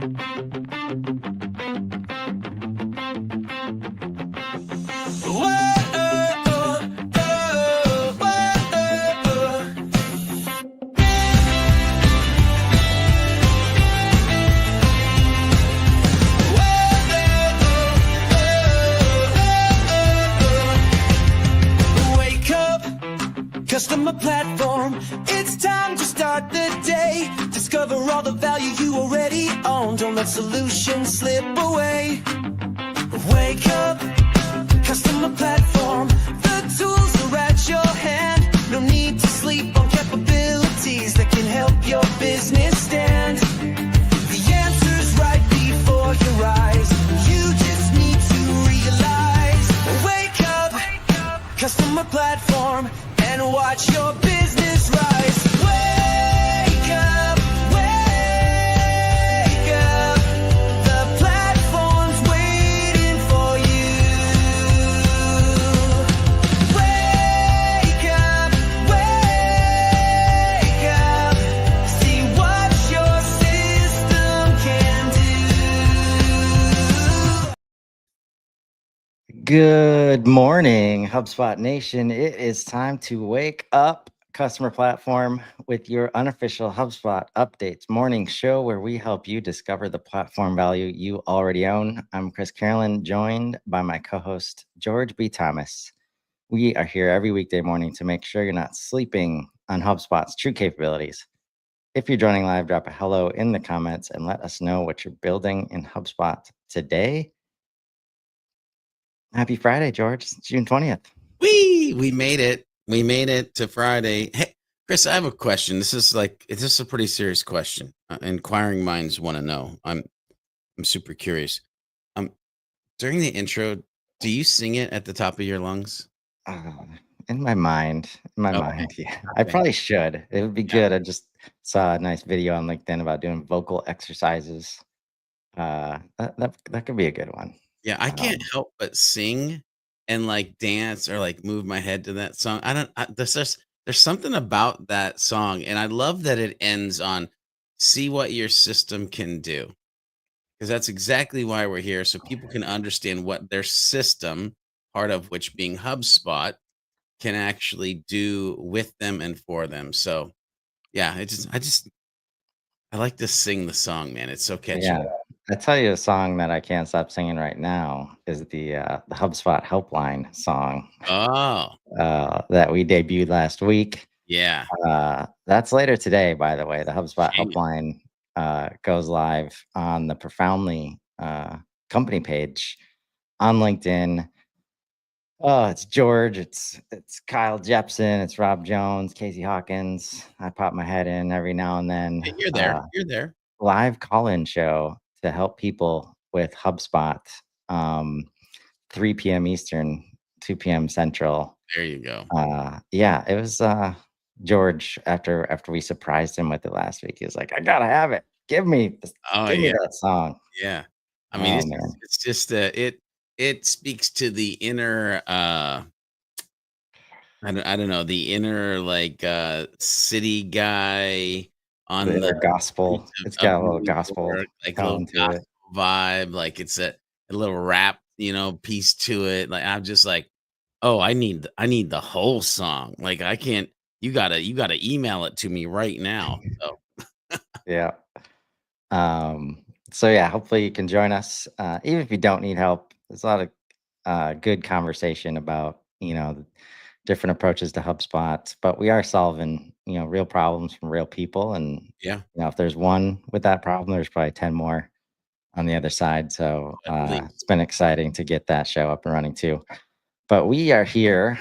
Wake up, customer platform. It's time to start the day. Discover all the value you already own. Don't let solutions slip away. Wake up, customer platform. The tools are at your hand. No need to sleep on capabilities that can help your business stand. The answer's right before your eyes. You just need to realize. Wake up, customer platform, and watch your business rise. Wake up, wake up. The platform's waiting for you. Wake up, wake up. See what your system can do. Good morning, HubSpot Nation. It is time to wake up, customer platform, with your unofficial HubSpot Updates morning show where we help you discover the platform value you already own. I'm Chris Carolyn, joined by my co-host, George B. Thomas. We are here every weekday morning to make sure you're not sleeping on HubSpot's true capabilities. If you're joining live, drop a hello in the comments and let us know what you're building in HubSpot today. Happy Friday, George. It's June 20th. We made it. We made it to Friday. Hey, Chris, I have a question. This is a pretty serious question. Inquiring minds want to know. I'm super curious. During the intro, do you sing it at the top of your lungs? In my mind, Okay. yeah. I probably should. It would be good. I just saw a nice video on LinkedIn about doing vocal exercises. That could be a good one. Yeah, I can't help but sing and like dance or like move my head to that song. There's something about that song, and I love that it ends on "See what your system can do," because that's exactly why we're here, so people can understand what their system, part of which being HubSpot, can actually do with them and for them. So, yeah, I like to sing the song, man. It's so catchy. Yeah. I tell you, a song that I can't stop singing right now is the HubSpot Helpline song Oh, that we debuted last week. yeah. That's later today, by the way. The HubSpot Shame. Helpline goes live on the Profoundly company page on LinkedIn. Oh, it's George, it's Kyle Jepson, it's Rob Jones, Casey Hawkins. I pop my head in every now and then. Yeah, you're there. You're there. Live call-in show to help people with HubSpot. 3 p.m. Eastern, 2 p.m. Central. There you go. Yeah, it was George after we surprised him with it last week. He was like, I gotta have it. Give me that song. Yeah. I mean, Oh, man. it's just it speaks to the inner I don't know, the inner like city guy on The the gospel. streets It's of got a little New gospel York, like a little tone to gospel it. vibe, like it's a little rap, piece to it. Like I'm just like, oh, I need the whole song. Like I can't. You gotta email it to me right now. So Yeah. So yeah, hopefully you can join us. Even if you don't need help, there's a lot of good conversation about, different approaches to HubSpot, but we are solving, real problems from real people. And, yeah, if there's one with that problem, there's probably 10 more on the other side. So it's been exciting to get that show up and running too. But we are here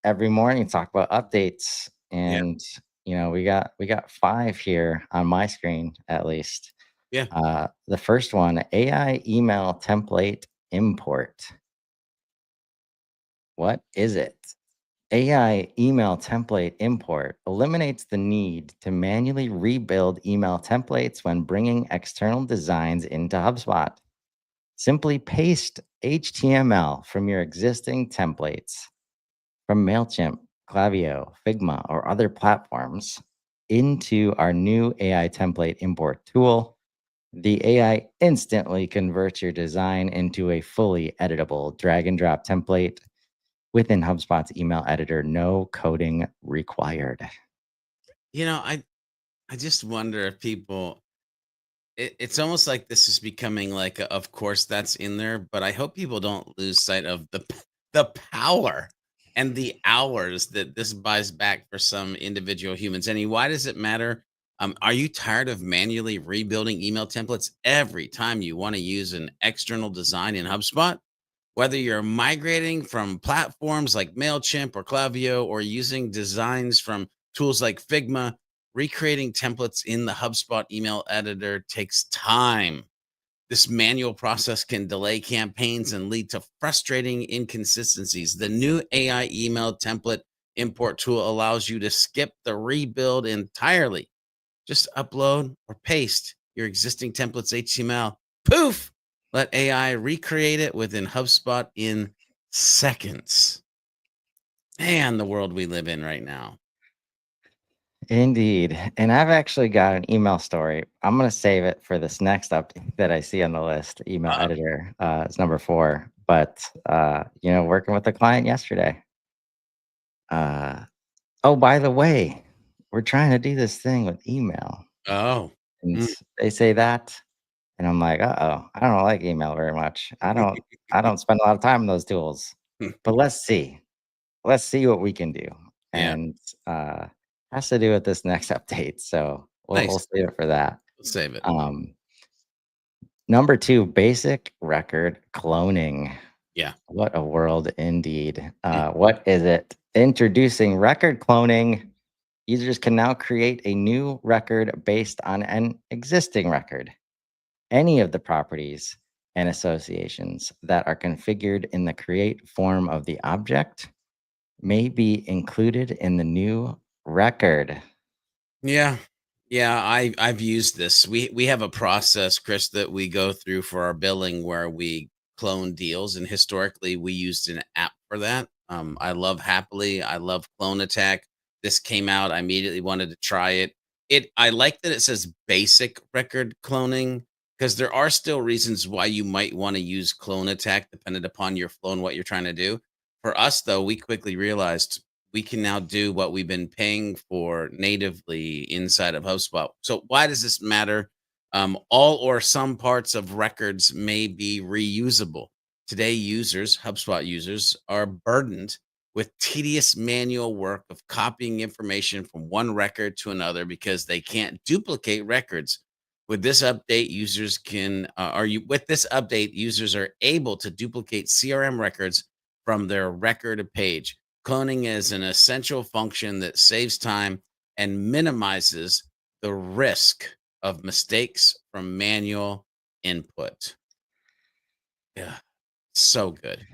every morning to talk about updates. And, we got 5 here on my screen, at least. yeah. The first one, AI email template import. What is it? AI email template import eliminates the need to manually rebuild email templates when bringing external designs into HubSpot. Simply paste HTML from your existing templates from MailChimp, Klaviyo, Figma, or other platforms into our new AI template import tool. The AI instantly converts your design into a fully editable drag and drop template within HubSpot's email editor. No coding required. You know, I just wonder if people it's almost like this is becoming like of course that's in there, but I hope people don't lose sight of the power and the hours that this buys back for some individual humans. I mean, why does it matter? Are you tired of manually rebuilding email templates every time you want to use an external design in HubSpot? Whether you're migrating from platforms like MailChimp or Klaviyo or using designs from tools like Figma, recreating templates in the HubSpot email editor takes time. This manual process can delay campaigns and lead to frustrating inconsistencies. The new AI email template import tool allows you to skip the rebuild entirely. Just upload or paste your existing template's HTML. Poof! Let AI recreate it within HubSpot in seconds. Man, the world we live in right now. Indeed. And I've actually got an email story. I'm going to save it for this next update that I see on the list. Email Uh, editor is number 4. But, working with a client yesterday. Uh, oh, by the way, we're trying to do this thing with email. oh. And Mm. they say that. And I'm like, uh-oh, I don't like email very much. I don't spend a lot of time on those tools. But let's see. Let's see what we can do. Yeah, And uh has to do with this next update. So we'll nice. save it for that. Let's save it. Um Number 2, basic record cloning. Yeah. What a world indeed. Mm. What is it? Introducing record cloning. Users can now create a new record based on an existing record. Any of the properties and associations that are configured in the create form of the object may be included in the new record. Yeah. Yeah, I've used this. We have a process, Chris, that we go through for our billing where we clone deals, and historically we used an app for that. I love Happily. I love Clone Attack. This came out. I immediately wanted to try it. I like that it says basic record cloning because there are still reasons why you might want to use Clone Attack depending upon your flow and what you're trying to do. For us, though, we quickly realized we can now do what we've been paying for natively inside of HubSpot. So why does this matter? All or some parts of records may be reusable. Today, HubSpot users, are burdened with tedious manual work of copying information from one record to another because they can't duplicate records. With this update, users are able to duplicate CRM records from their record page. Cloning is an essential function that saves time and minimizes the risk of mistakes from manual input. Yeah, so good.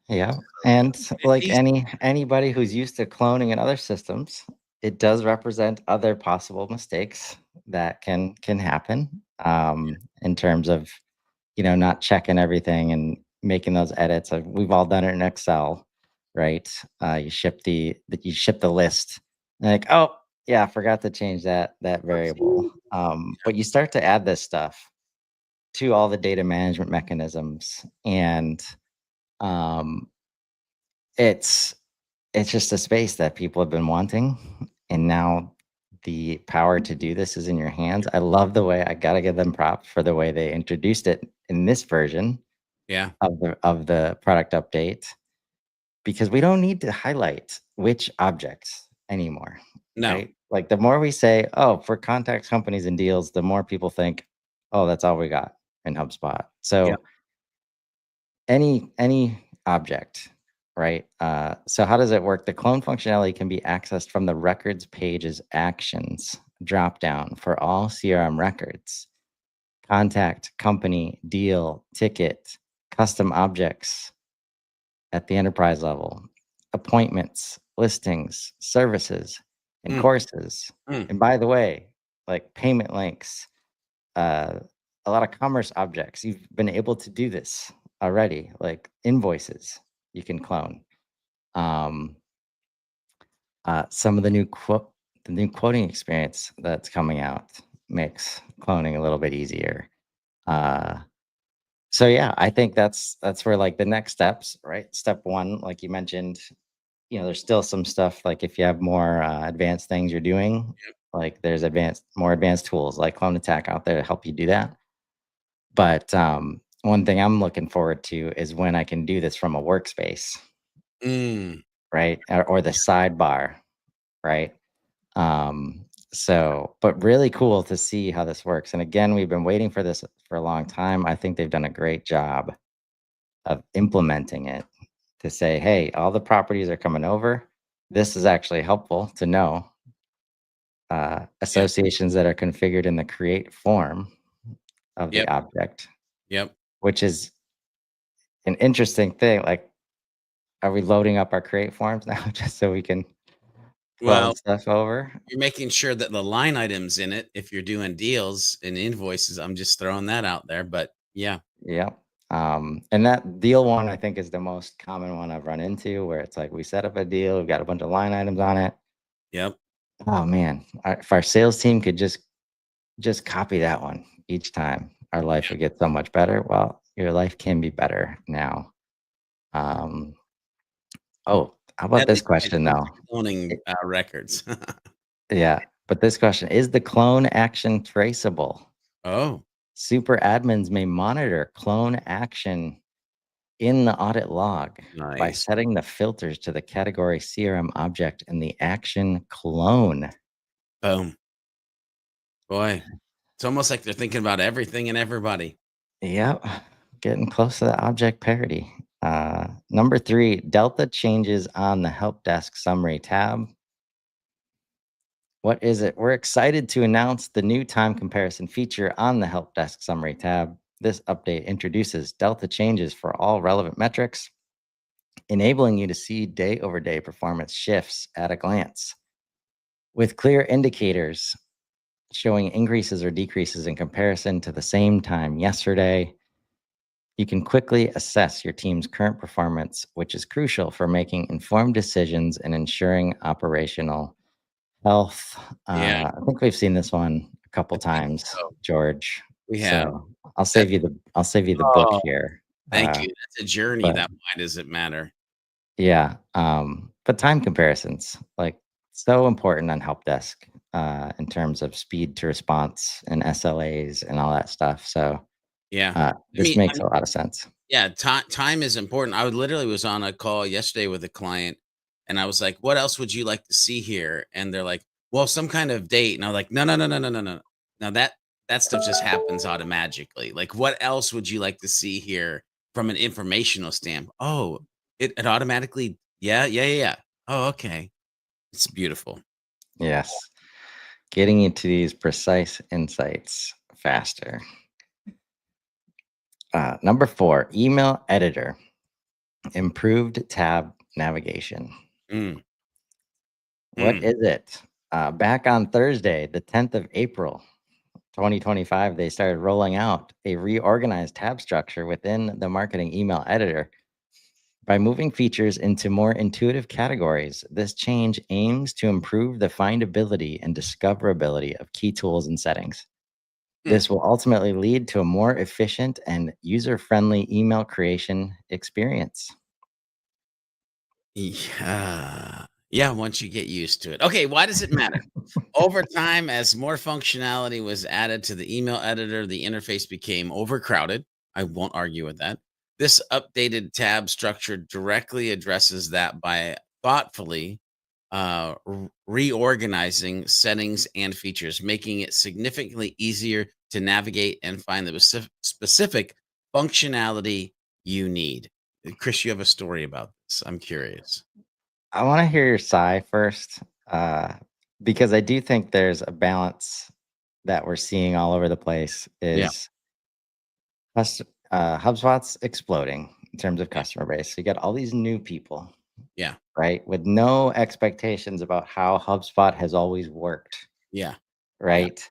Yeah. And It's like easy. anybody who's used to cloning in other systems, it does represent other possible mistakes that can happen in terms of, not checking everything and making those edits. We've all done it in Excel, right? You ship the list. And like, oh yeah, I forgot to change that variable. But you start to add this stuff to all the data management mechanisms, and um, it's it's just a space that people have been wanting, and now the power to do this is in your hands. I love the way I gotta give them props for the way they introduced it in this version Yeah. of the product update, because we don't need to highlight which objects anymore, No. right? Like, the more we say, "Oh, for contacts, companies, and deals," the more people think, "Oh, that's all we got in HubSpot." Yeah. So any object, right? So how does it work? The clone functionality can be accessed from the records page's actions dropdown for all CRM records: contact, company, deal, ticket, custom objects at the enterprise level, appointments, listings, services, and Mm, courses. mm. And by the way, like payment links, uh, a lot of commerce objects. You've been able to do this already, like invoices you can clone. Um, some of the new quoting experience that's coming out makes cloning a little bit easier. Uh, so yeah, I think that's where like the next steps, right? Step one, like you mentioned, there's still some stuff like if you have more advanced things you're doing, like there's more advanced tools like Clone Attack out there to help you do that. But one thing I'm looking forward to is when I can do this from a workspace, Mm, right? Or the sidebar, right? But really cool to see how this works. And again, we've been waiting for this for a long time. I think they've done a great job of implementing it to say, hey, all the properties are coming over. This is actually helpful to know. yeah. Associations that are configured in the create form of the Yep. object, Yep. which is an interesting thing. Like, are we loading up our create forms now just so we can Well, flood stuff over? you're making sure that the line items in it, if you're doing deals and invoices, I'm just throwing that out there. But yeah. Yep. And that deal one, I think, is the most common one I've run into where it's like we set up a deal, we've got a bunch of line items on it. Yep. Oh man, if our sales team could just copy that one each time, our life would get so much better. Well, your life can be better now. Um, oh, how about At this least when it question comes though? to cloning records. Yeah, but this question is the clone action traceable? Oh, Super admins may monitor clone action in the audit log by nice. setting the filters to the category CRM object and the action clone. Boom. Boy, it's almost like they're thinking about everything and everybody. Yep, getting close to the object parity. Number three, Delta changes on the help desk summary tab. What is it? We're excited to announce the new time comparison feature on the help desk summary tab. This update introduces Delta changes for all relevant metrics, enabling you to see day over day performance shifts at a glance. With clear indicators showing increases or decreases in comparison to the same time yesterday, you can quickly assess your team's current performance, which is crucial for making informed decisions and ensuring operational health. Yeah, I think we've seen this one a couple I think times, so. George. We have. So I'll That save you the book Oh, here. thank you. That's a journey. But That why does it matter? yeah, but time comparisons, like, so important on help desk, in terms of speed to response and SLAs and all that stuff. So, Yeah. this makes a lot of sense. Yeah, time is important. I literally was on a call yesterday with a client, and I was like, "What else would you like to see here?" And they're like, "Well, some kind of date." And I was like, "No, no, no, no, no, no, no. Now that stuff just happens automatically. Like, what else would you like to see here from an informational stamp? Oh, it automatically, yeah, yeah, yeah, yeah. Oh, okay, it's beautiful. Yes. Getting into these precise insights faster. Number four, email editor, improved tab navigation. Mm, What mm, is it? Back on Thursday, the 10th of April, 2025, they started rolling out a reorganized tab structure within the marketing email editor. By moving features into more intuitive categories, this change aims to improve the findability and discoverability of key tools and settings. mm. This will ultimately lead to a more efficient and user friendly email creation experience. Yeah. Yeah, once you get used to it. Okay, why does it matter? Over time, as more functionality was added to the email editor, the interface became overcrowded. I won't argue with that. This updated tab structure directly addresses that by thoughtfully reorganizing settings and features, making it significantly easier to navigate and find the specific functionality you need. Chris, you have a story about this. I'm curious. I want to hear your sigh first, uh, because I do think there's a balance that we're seeing all over the place. Yeah. Is HubSpot's exploding in terms of Yeah. customer base. So you got all these new people, Yeah. right, with no expectations about how HubSpot has always worked, Yeah. Yeah. right?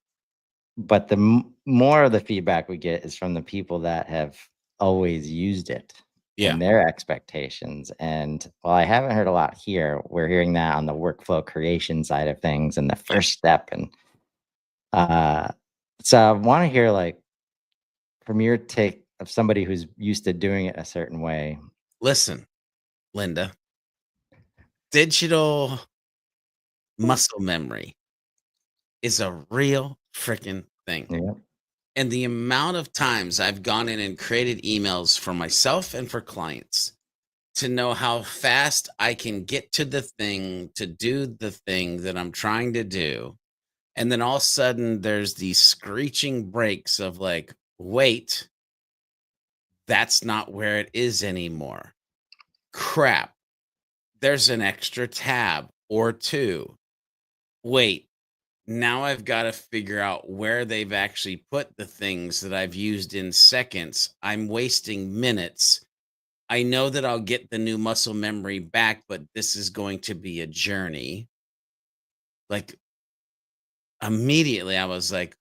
But the more of the feedback we get is from the people that have always used it Yeah. and their expectations. And while I haven't heard a lot here, we're hearing that on the workflow creation side of things and the Yeah. first step. And uh, so I want to hear, like, from your take of somebody who's used to doing it a certain way. Listen, Linda, digital muscle memory is a real freaking thing. Yeah. And the amount of times I've gone in and created emails for myself and for clients to know how fast I can get to the thing, to do the thing that I'm trying to do. And then all of a sudden there's these screeching breaks of like, wait, that's not where it is anymore. Crap. There's an extra tab or two. Wait, now I've got to figure out where they've actually put the things that I've used in seconds. I'm wasting minutes. I know that I'll get the new muscle memory back, but this is going to be a journey. Like immediately, I was like,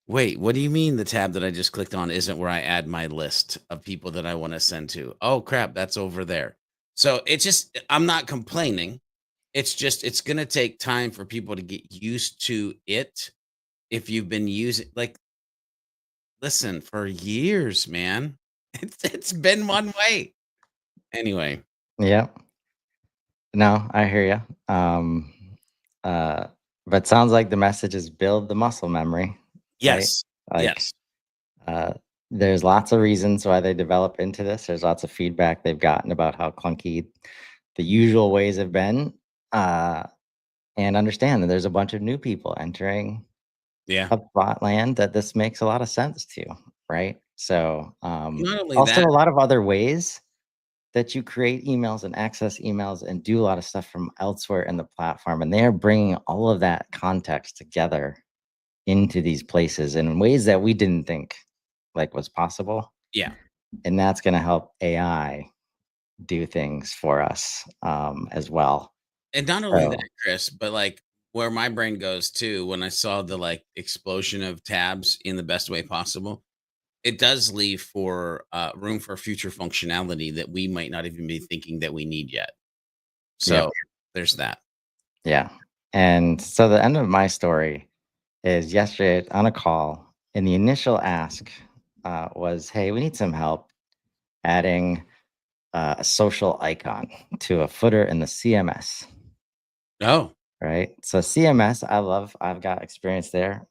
wait, what do you mean the tab that I just clicked on isn't where I add my list of people that I want to send to? Oh, crap, that's over there. So it's just, I'm not complaining. It's just, it's going to take time for people to get used to it. If you've been using, like, listen, for years, man, it's been one way. Anyway, Yeah. No, I hear you. Uh, but sounds like the message is build the muscle memory, right? yes, Like, yes, uh, there's lots of reasons why they develop into this. There's lots of feedback they've gotten about how clunky the usual ways have been. Uh, and understand that there's a bunch of new people entering yeah. HubSpot land that this makes a lot of sense to, right? So, Not only also that, a lot of other ways that you create emails and access emails and do a lot of stuff from elsewhere in the platform. And they are bringing all of that context together into these places in ways that we didn't think like was possible. yeah. And that's going to help AI do things for us as well. And not only So, that, Chris, but like where my brain goes too, when I saw the like explosion of tabs in the best way possible, it does leave for room for future functionality that we might not even be thinking that we need yet. yep. So there's that. Yeah. And so the end of my story is yesterday on a call, and the initial ask was, hey, we need some help adding a social icon to a footer in the CMS, Oh, right? So CMS, I've got experience there.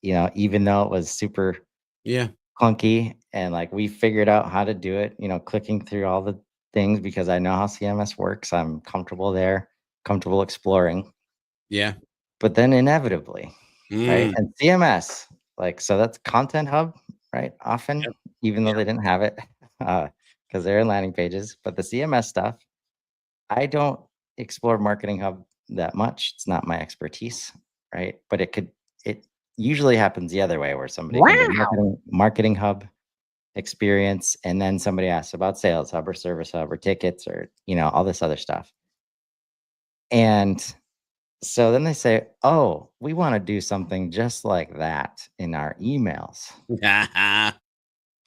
Even though it was super yeah, clunky and like we figured out how to do it, clicking through all the things because I know how CMS works. I'm comfortable there, comfortable exploring. yeah. But then inevitably, right? Mm, And CMS, like, so that's Content Hub, right? Often, yep, even though yep, they didn't have it, because they're in landing pages. But the CMS stuff, I don't explore Marketing Hub that much. It's not my expertise, right? But it usually happens the other way where somebody can do marketing hub experience, and then somebody asks about Sales Hub or Service Hub or tickets or, all this other stuff. And so then they say, "Oh, we wanna do something just like that in our emails.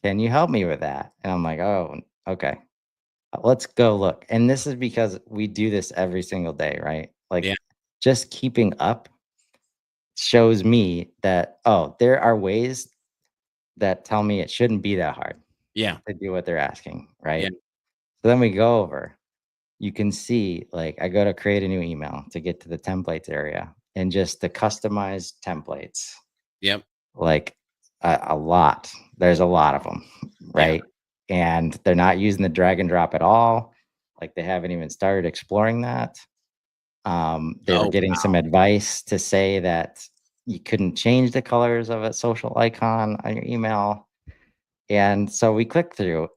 Can you help me with that?" And I'm like, "Oh, okay. Let's go look." And this is because we do this every single day, right? yeah, Like, just keeping up shows me that, oh, there are ways that tell me it shouldn't be that hard yeah, to do what they're asking, yeah. right? So then we go over, you can see, like, I go to create a new email to get to the templates area and just the customized templates. Yep, Like, a lot. There's a lot of them, yeah. right? And they're not using the drag and drop at all. Like, they haven't even started exploring that. They were Oh, getting some advice to say that you couldn't change the colors of a social icon on your email. And so we click through.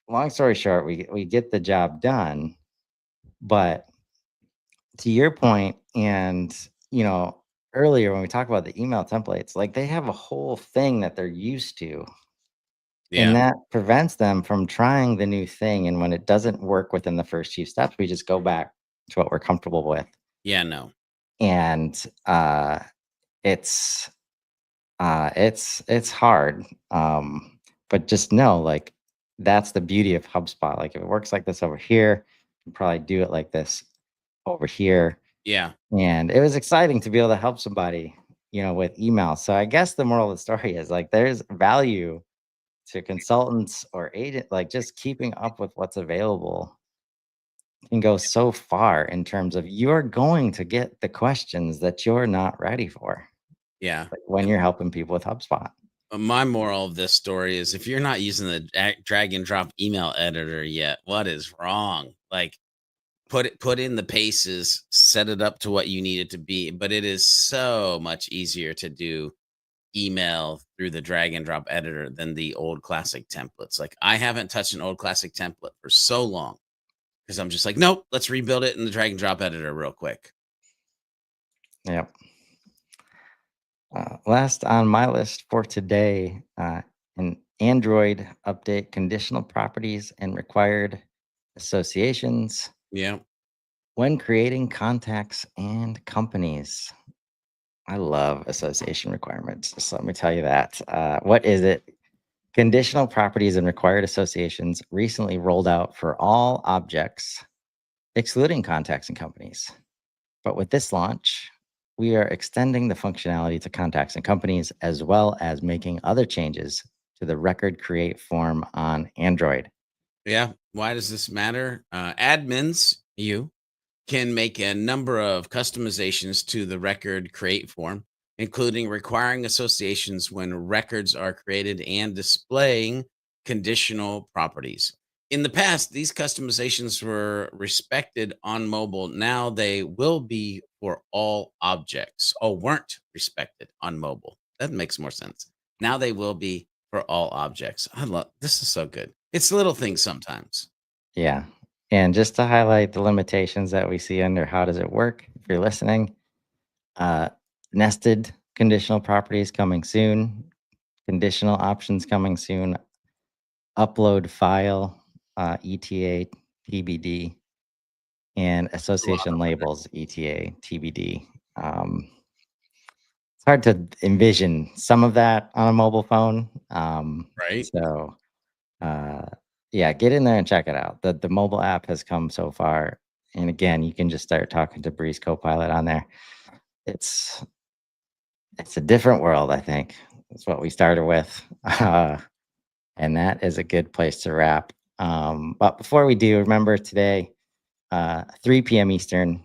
Long story short, we get the job done, but to your point, and, earlier when we talk about the email templates, like, they have a whole thing that they're used to. And yeah, that prevents them from trying the new thing, and when it doesn't work within the first few steps, we just go back to what we're comfortable with. yeah. No, And, it's, it's hard, but just know, like, that's the beauty of HubSpot. Like, if it works like this over here, you can probably do it like this over here. yeah, And it was exciting to be able to help somebody, with email. So I guess the moral of the story is like there's value to consultants or agent, like just keeping up with what's available can go so far in terms of you're going to get the questions that you're not ready for, Yeah. like when you're helping people with HubSpot. My moral of this story is if you're not using the drag and drop email editor yet, what is wrong? Like put in the paces, set it up to what you need it to be, but it is so much easier to do email through the drag and drop editor than the old classic templates. Like I haven't touched an old classic template for so long because I'm just like, nope, let's rebuild it in the drag and drop editor real quick. Yep. Last on my list for today, an Android update conditional properties and required associations Yeah. when creating contacts and companies. I love association requirements. So let me tell you that. What is it? Conditional properties and required associations recently rolled out for all objects, excluding contacts and companies. But with this launch, we are extending the functionality to contacts and companies, as well as making other changes to the record create form on Android. Yeah. Why does this matter? Admins, you can make a number of customizations to the record create form, including requiring associations when records are created and displaying conditional properties. In the past, these customizations were respected on mobile. Now they will be for all objects. Oh, weren't respected on mobile. That makes more sense. Now they will be for all objects. I love this is so good. It's little things sometimes. Yeah. And just to highlight the limitations that we see under how does it work, if you're listening, uh, nested conditional properties coming soon, conditional options coming soon, upload file, ETA, TBD, and association labels, ETA, TBD. It's hard to envision some of that on a mobile phone. Right. So, yeah, get in there and check it out. The mobile app has come so far, and again, you can just start talking to Breeze Copilot on there. It's a different world, I think. That's what we started with, and that is a good place to wrap. But before we do, remember today, 3 p.m. Eastern,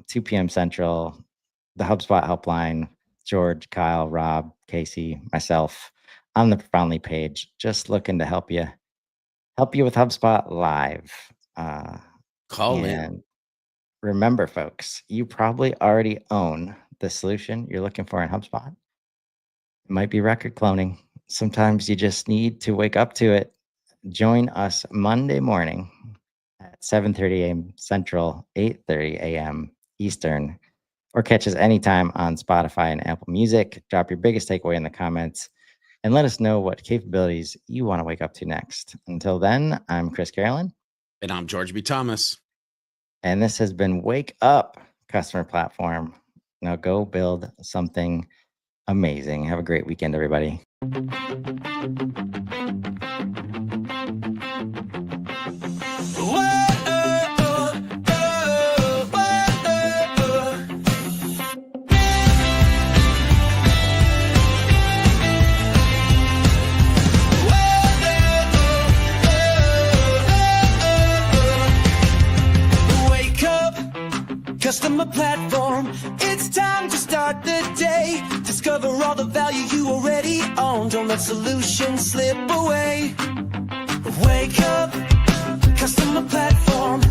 2 p.m. Central, the HubSpot helpline, George, Kyle, Rob, Casey, myself on the Profoundly page, just looking to help you with HubSpot live. Call in. And remember, folks, you probably already own the solution you're looking for in HubSpot. It might be record cloning. Sometimes you just need to wake up to it. Join us Monday morning at 7:30 a.m. Central, 8:30 a.m. Eastern, or catch us anytime on Spotify and Apple Music. Drop your biggest takeaway in the comments and let us know what capabilities you want to wake up to next. Until then, I'm Chris Carolyn. And I'm George B. Thomas. And this has been Wake Up Customer Platform. Now go build something amazing. Have a great weekend, everybody. Customer platform, it's time to start the day. Discover all the value you already own. Don't let solutions slip away. Wake up, customer platform.